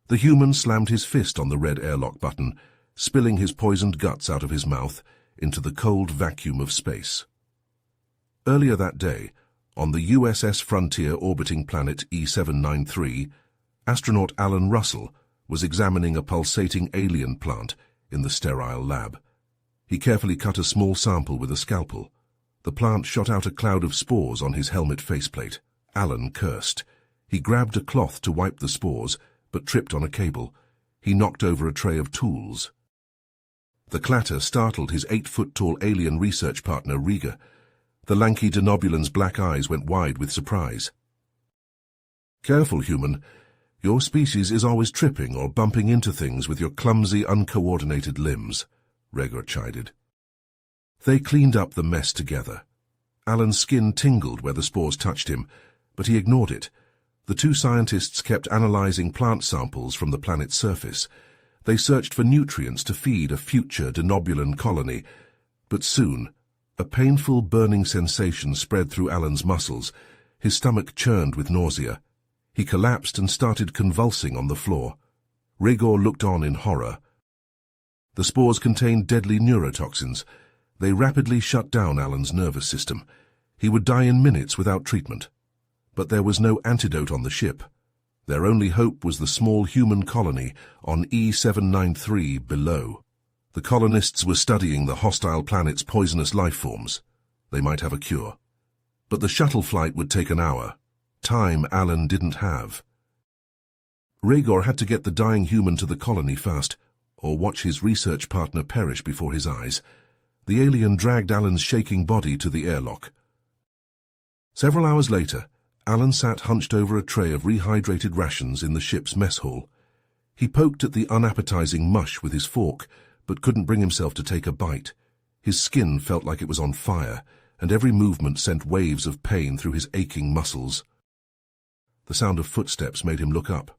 The human slammed his fist on the red airlock button, spilling his poisoned guts out of his mouth into the cold vacuum of space. Earlier that day, on the USS Frontier orbiting planet E793, astronaut Alan Russell was examining a pulsating alien plant in the sterile lab. He carefully cut a small sample with a scalpel. The plant shot out a cloud of spores on his helmet faceplate. Alan cursed. He grabbed a cloth to wipe the spores, but tripped on a cable. He knocked over a tray of tools. The clatter startled his 8-foot-tall alien research partner, Riga. The lanky denobulan's black eyes went wide with surprise. "Careful, human. Your species is always tripping or bumping into things with your clumsy, uncoordinated limbs," Rhaegar chided. They cleaned up the mess together. Alan's skin tingled where the spores touched him, but he ignored it. The two scientists kept analyzing plant samples from the planet's surface. They searched for nutrients to feed a future denobulan colony, but soon, a painful burning sensation spread through Alan's muscles. His stomach churned with nausea. He collapsed and started convulsing on the floor. Rhaegar looked on in horror. The spores contained deadly neurotoxins. They rapidly shut down Alan's nervous system. He would die in minutes without treatment. But there was no antidote on the ship. Their only hope was the small human colony on E793 below. The colonists were studying the hostile planet's poisonous life forms. They might have a cure. But the shuttle flight would take an hour. Time Alan didn't have. Rhaegar had to get the dying human to the colony first, or watch his research partner perish before his eyes. The alien dragged Alan's shaking body to the airlock. Several hours later, Alan sat hunched over a tray of rehydrated rations in the ship's mess hall. He poked at the unappetizing mush with his fork, but couldn't bring himself to take a bite. His skin felt like it was on fire, and every movement sent waves of pain through his aching muscles. The sound of footsteps made him look up.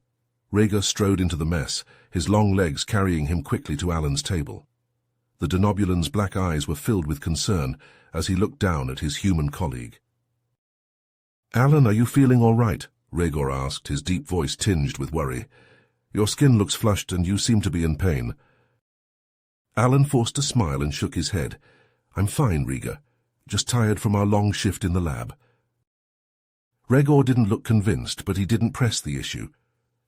Rhaegar strode into the mess, his long legs carrying him quickly to Alan's table. The denobulan's black eyes were filled with concern as he looked down at his human colleague. "Alan, are you feeling all right?" Rhaegar asked, his deep voice tinged with worry. "Your skin looks flushed and you seem to be in pain." Alan forced a smile and shook his head. "I'm fine, Rhaegar. Just tired from our long shift in the lab." Rhaegar didn't look convinced, but he didn't press the issue.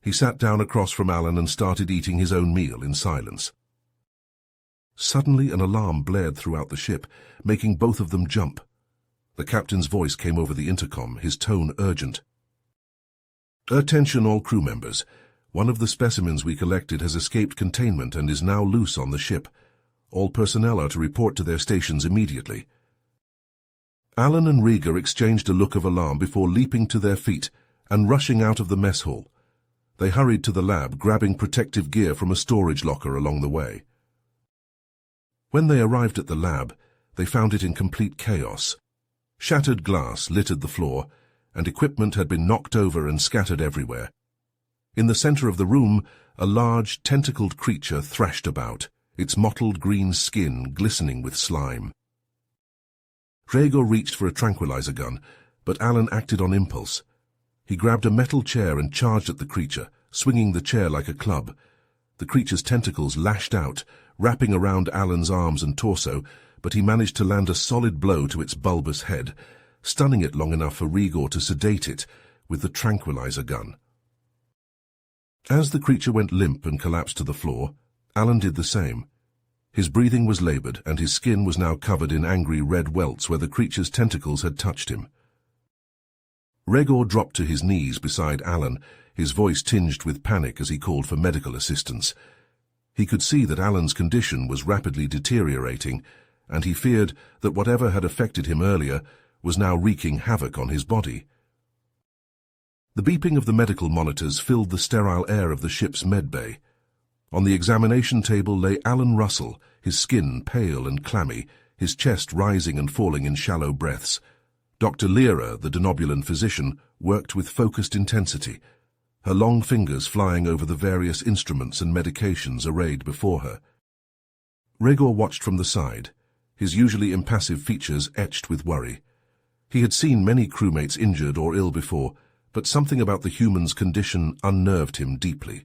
He sat down across from Alan and started eating his own meal in silence. Suddenly an alarm blared throughout the ship, making both of them jump. The captain's voice came over the intercom, his tone urgent. "Attention all crew members. One of the specimens we collected has escaped containment and is now loose on the ship. All personnel are to report to their stations immediately." Alan and Rhaegar exchanged a look of alarm before leaping to their feet and rushing out of the mess hall. They hurried to the lab, grabbing protective gear from a storage locker along the way. When they arrived at the lab, they found it in complete chaos. Shattered glass littered the floor, and equipment had been knocked over and scattered everywhere. In the center of the room, a large, tentacled creature thrashed about, its mottled green skin glistening with slime. Rhaegar reached for a tranquilizer gun, but Alan acted on impulse. He grabbed a metal chair and charged at the creature, swinging the chair like a club. The creature's tentacles lashed out, wrapping around Alan's arms and torso, but he managed to land a solid blow to its bulbous head, stunning it long enough for Rhaegar to sedate it with the tranquilizer gun. As the creature went limp and collapsed to the floor, Alan did the same. His breathing was labored, and his skin was now covered in angry red welts where the creature's tentacles had touched him. Rhaegar dropped to his knees beside Alan, his voice tinged with panic as he called for medical assistance. He could see that Alan's condition was rapidly deteriorating, and he feared that whatever had affected him earlier was now wreaking havoc on his body. The beeping of the medical monitors filled the sterile air of the ship's medbay. On the examination table lay Alan Russell, his skin pale and clammy, his chest rising and falling in shallow breaths. Dr. Lyra, the denobulan physician, worked with focused intensity, her long fingers flying over the various instruments and medications arrayed before her. Rhaegar watched from the side, his usually impassive features etched with worry. He had seen many crewmates injured or ill before, but something about the human's condition unnerved him deeply.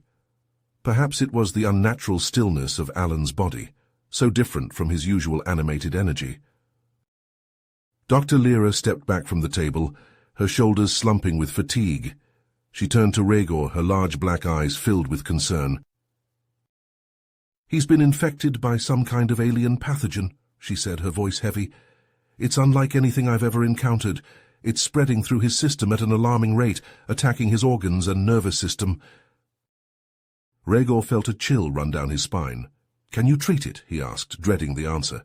Perhaps it was the unnatural stillness of Alan's body, so different from his usual animated energy. Dr. Lyra stepped back from the table, her shoulders slumping with fatigue. She turned to Rhaegor, her large black eyes filled with concern. "He's been infected by some kind of alien pathogen," she said, her voice heavy. "It's unlike anything I've ever encountered. It's spreading through his system at an alarming rate, attacking his organs and nervous system." Rhaegor felt a chill run down his spine. "Can you treat it?" he asked, dreading the answer.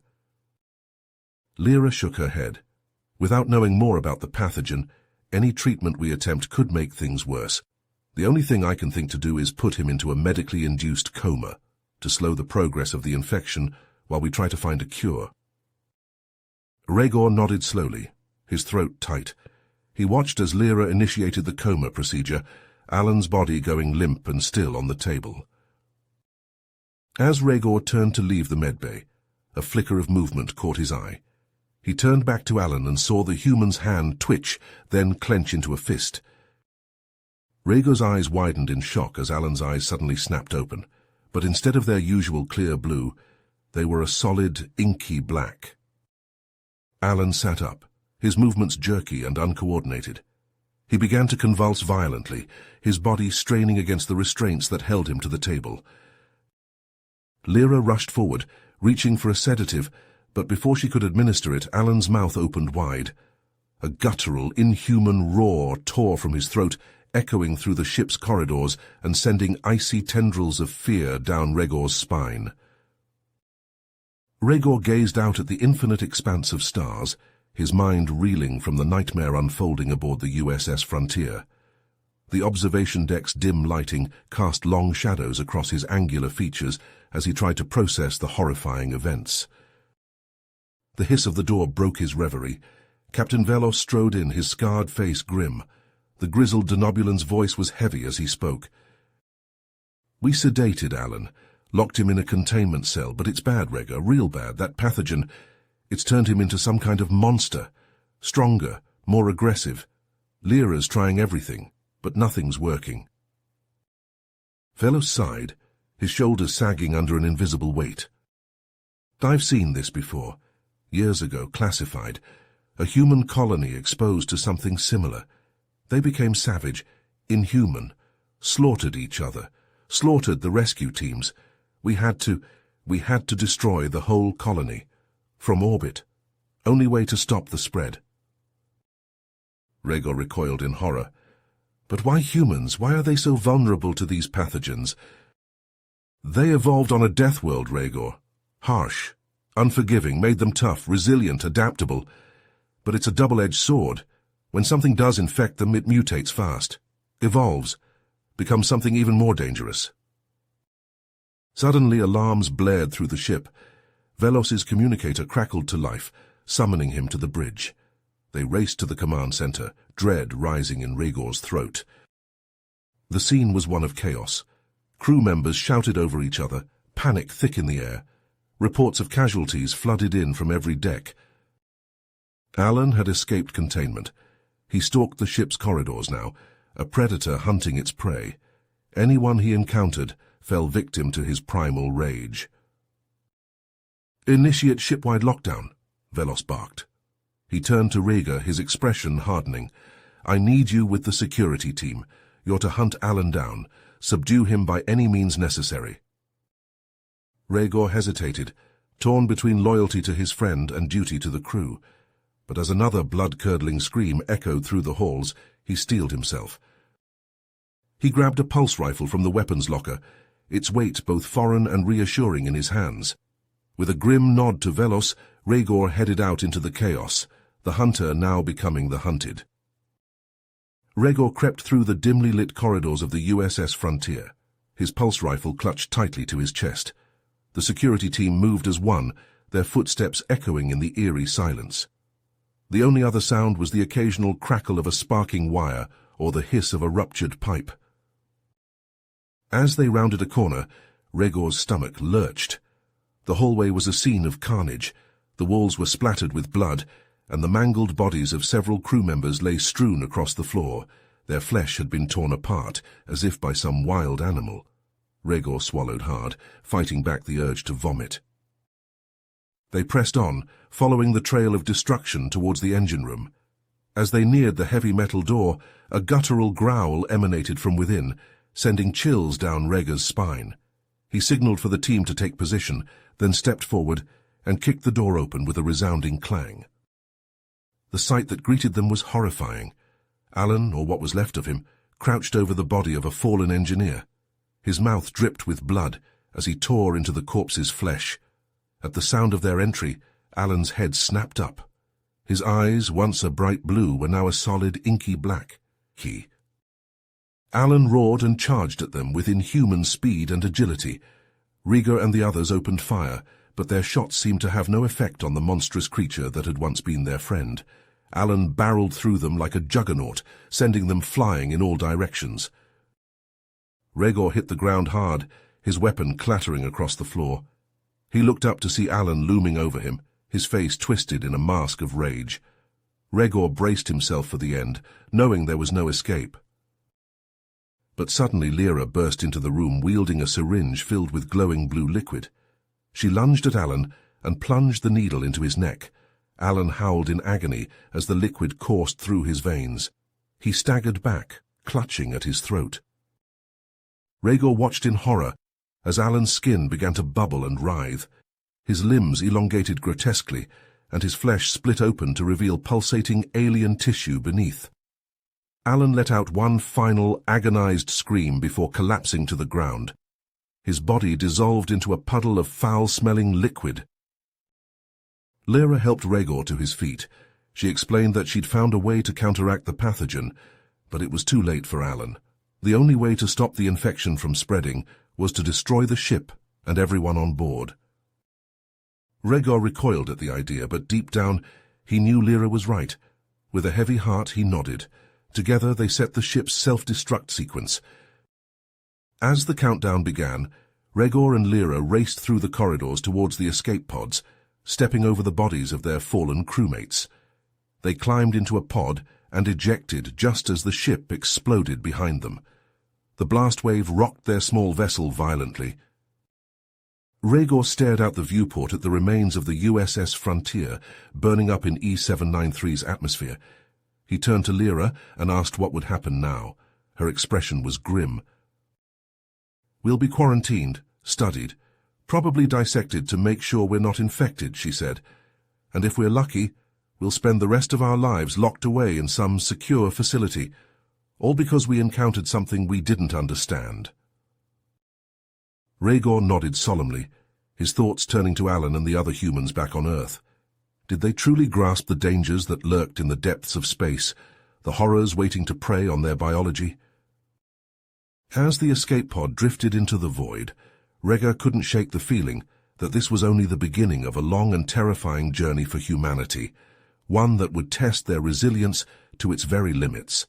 Lyra shook her head. "Without knowing more about the pathogen, any treatment we attempt could make things worse. The only thing I can think to do is put him into a medically induced coma, to slow the progress of the infection while we try to find a cure." Rhaegor nodded slowly, his throat tight. He watched as Lyra initiated the coma procedure, Alan's body going limp and still on the table. As Rhaegor turned to leave the medbay, a flicker of movement caught his eye. He turned back to Alan and saw the human's hand twitch, then clench into a fist. Rhaegor's eyes widened in shock as Alan's eyes suddenly snapped open, but instead of their usual clear blue, they were a solid, inky black. Alan sat up, his movements jerky and uncoordinated. He began to convulse violently, his body straining against the restraints that held him to the table. Lyra rushed forward, reaching for a sedative, but before she could administer it, Alan's mouth opened wide. A guttural, inhuman roar tore from his throat, echoing through the ship's corridors and sending icy tendrils of fear down Rhaegor's spine. Rhaegor gazed out at the infinite expanse of stars, his mind reeling from the nightmare unfolding aboard the USS Frontier. The observation deck's dim lighting cast long shadows across his angular features as he tried to process the horrifying events. The hiss of the door broke his reverie. Captain Velos strode in, his scarred face grim. The grizzled Denobulan's voice was heavy as he spoke. "We sedated Alan, locked him in a containment cell, but it's bad, Rhaegor, real bad. That pathogen, it's turned him into some kind of monster. Stronger, more aggressive. Lyra's trying everything, but nothing's working." Velos sighed, his shoulders sagging under an invisible weight. "I've seen this before. Years ago, classified. A human colony exposed to something similar. They became savage, inhuman, slaughtered each other, slaughtered the rescue teams. We had to destroy the whole colony. From orbit. Only way to stop the spread." Rhaegor recoiled in horror. "But why humans? Why are they so vulnerable to these pathogens?" "They evolved on a death world, Rhaegor. Harsh, unforgiving, made them tough, resilient, adaptable. But it's a double-edged sword. When something does infect them, it mutates fast, evolves, becomes something even more dangerous." Suddenly alarms blared through the ship. Velos's communicator crackled to life, summoning him to the bridge. They raced to the command center, dread rising in Rhaegor's throat. The scene was one of chaos. Crew members shouted over each other, panic thick in the air. Reports of casualties flooded in from every deck. Alan had escaped containment. He stalked the ship's corridors now, a predator hunting its prey. Anyone he encountered fell victim to his primal rage. "Initiate shipwide lockdown," Velos barked. He turned to Rhaegor, his expression hardening. "I need you with the security team. You're to hunt Alan down, subdue him by any means necessary." Rhaegor hesitated, torn between loyalty to his friend and duty to the crew. But as another blood-curdling scream echoed through the halls, he steeled himself. He grabbed a pulse rifle from the weapons locker, its weight both foreign and reassuring in his hands. With a grim nod to Velos, Rhaegor headed out into the chaos, the hunter now becoming the hunted. Rhaegor crept through the dimly lit corridors of the USS Frontier, his pulse rifle clutched tightly to his chest. The security team moved as one, their footsteps echoing in the eerie silence. The only other sound was the occasional crackle of a sparking wire or the hiss of a ruptured pipe. As they rounded a corner, Rhaegor's stomach lurched. The hallway was a scene of carnage. The walls were splattered with blood, and the mangled bodies of several crew members lay strewn across the floor. Their flesh had been torn apart, as if by some wild animal. Rhaegor swallowed hard, fighting back the urge to vomit. They pressed on, following the trail of destruction towards the engine room. As they neared the heavy metal door, a guttural growl emanated from within, sending chills down Rhaegar's spine. He signaled for the team to take position, then stepped forward and kicked the door open with a resounding clang. The sight that greeted them was horrifying. Alan, or what was left of him, crouched over the body of a fallen engineer. His mouth dripped with blood as he tore into the corpse's flesh. At the sound of their entry, Alan's head snapped up. His eyes, once a bright blue, were now a solid, inky black. Alan roared and charged at them with inhuman speed and agility. Rhaegar and the others opened fire, but their shots seemed to have no effect on the monstrous creature that had once been their friend. Alan barreled through them like a juggernaut, sending them flying in all directions. Rhaegar hit the ground hard, his weapon clattering across the floor. He looked up to see Alan looming over him, his face twisted in a mask of rage. Rhaegar braced himself for the end, knowing there was no escape. But suddenly Lyra burst into the room wielding a syringe filled with glowing blue liquid. She lunged at Alan and plunged the needle into his neck. Alan howled in agony as the liquid coursed through his veins. He staggered back, clutching at his throat. Rhaegar watched in horror as Alan's skin began to bubble and writhe. His limbs elongated grotesquely, and his flesh split open to reveal pulsating alien tissue beneath. Alan let out one final, agonized scream before collapsing to the ground. His body dissolved into a puddle of foul-smelling liquid. Lyra helped Rhaegar to his feet. She explained that she'd found a way to counteract the pathogen, but it was too late for Alan. The only way to stop the infection from spreading was to destroy the ship and everyone on board. Rhaegar recoiled at the idea, but deep down he knew Lyra was right. With a heavy heart he nodded. Together they set the ship's self-destruct sequence. As the countdown began, Rhaegar and Lyra raced through the corridors towards the escape pods, stepping over the bodies of their fallen crewmates. They climbed into a pod and ejected just as the ship exploded behind them. The blast wave rocked their small vessel violently. Rhaegar stared out the viewport at the remains of the USS Frontier burning up in E793's atmosphere. He turned to Lyra and asked what would happen now. Her expression was grim. "We'll be quarantined, studied, probably dissected to make sure we're not infected," she said. "And if we're lucky, we'll spend the rest of our lives locked away in some secure facility, all because we encountered something we didn't understand." Rhaegar nodded solemnly, his thoughts turning to Alan and the other humans back on Earth. Did they truly grasp the dangers that lurked in the depths of space, the horrors waiting to prey on their biology? As the escape pod drifted into the void, Rhaegar couldn't shake the feeling that this was only the beginning of a long and terrifying journey for humanity, one that would test their resilience to its very limits.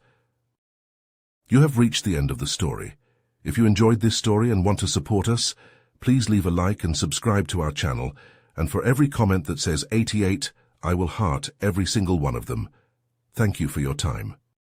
You have reached the end of the story. If you enjoyed this story and want to support us, please leave a like and subscribe to our channel, and for every comment that says 88, I will heart every single one of them. Thank you for your time.